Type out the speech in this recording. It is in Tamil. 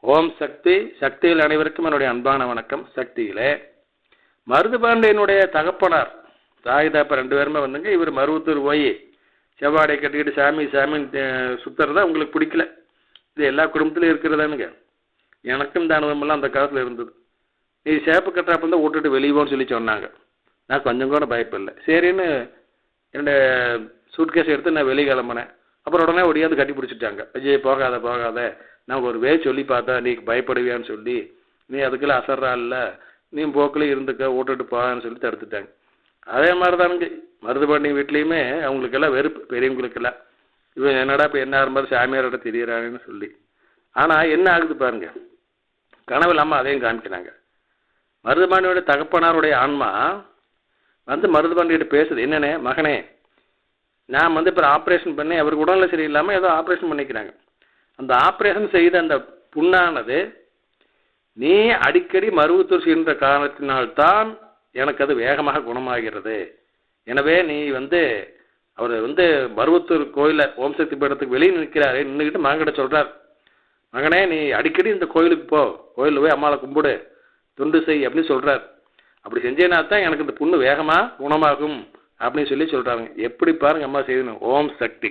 ஓம் சக்தி. சக்தியில் அனைவருக்கும் என்னுடைய அன்பான வணக்கம். சக்தியிலே மருதுபாண்டியனுடைய தகப்பனார் தாய் தாப்ப 2 பேருமே வந்துங்க. இவர் மருவத்தூர் போய் செவ்வாடை கட்டிக்கிட்டு சாமி சாமின்னு சுத்துறதா உங்களுக்கு பிடிக்கல. இது எல்லா குடும்பத்திலையும் இருக்கிறதானுங்க. எனக்கும் இந்த அனுபவமெல்லாம் அந்த காலத்தில் இருந்தது. நீ சேப்பு கட்டுறப்ப இருந்தால் விட்டுட்டு வெளியே போன்னு சொல்லி சொன்னாங்க. நான் கொஞ்சம் கூட பயப்படல. சரின்னு என்னோட சூட்கேஸ் எடுத்து நான் வெளியே கிளம்புனேன். அப்புறம் உடனே ஒடியாந்து கட்டி பிடிச்சிட்டாங்க. விஜய் போகாத போகாத, நான் ஒரு சொல்லி பார்த்தா நீ பயப்படுவியான்னு சொல்லி, நீ அதுக்கெல்லாம் அசர்றா இல்லை, நீ போக்கில் இருந்துக்க விட்டுட்டு போகான்னு சொல்லி தடுத்துட்டாங்க. அதே மாதிரி தானுங்க மருதுபாண்டிய வீட்லேயுமே அவங்களுக்கெல்லாம் வெறுப்பு, பெரியவங்களுக்கெல்லாம். இவன் என்னடா இப்போ என்ன மாதிரி சாமியாரோட தெரியறாங்கன்னு சொல்லி. ஆனால் என்ன ஆகுது பாருங்க, கனவு இல்லாமல் அதையும் காமிக்கிறாங்க. மருதுபாண்டியோட தகப்பனாருடைய ஆன்மா வந்து மருதுபாண்டியிட்ட பேசுது. என்னண்ணே மகனே, நான் வந்து இப்போ ஆப்ரேஷன் பண்ணி அவருக்கு உடல்நிலை சரியில்லாமல் ஏதோ ஆப்ரேஷன் பண்ணிக்கிறாங்க. அந்த ஆப்ரேஷன் செய்த அந்த புண்ணானது நீ அடிக்கடி மருவத்தூர் சென்ற காரணத்தினால்தான் எனக்கு அது வேகமாக குணமாகிறது. எனவே நீ வந்து அவர் வந்து மருவத்தூர் கோயிலில் ஓம் சக்தி பீடத்துக்கு வெளியே நிற்கிறாரு. நின்றுக்கிட்டு மகன்கிட்ட சொல்கிறார், மகனே நீ அடிக்கடி இந்த கோயிலுக்கு போ, கோயிலில் போய் அம்மாவை கும்பிடு, தொண்டு செய் அப்படின்னு சொல்கிறார். அப்படி செஞ்சேன்னா தான் எனக்கு இந்த புண்ணு வேகமாக குணமாகும் அப்படின்னு சொல்லி சொல்கிறாங்க. எப்படி பாருங்க அம்மா செய்யணும். ஓம் சக்தி.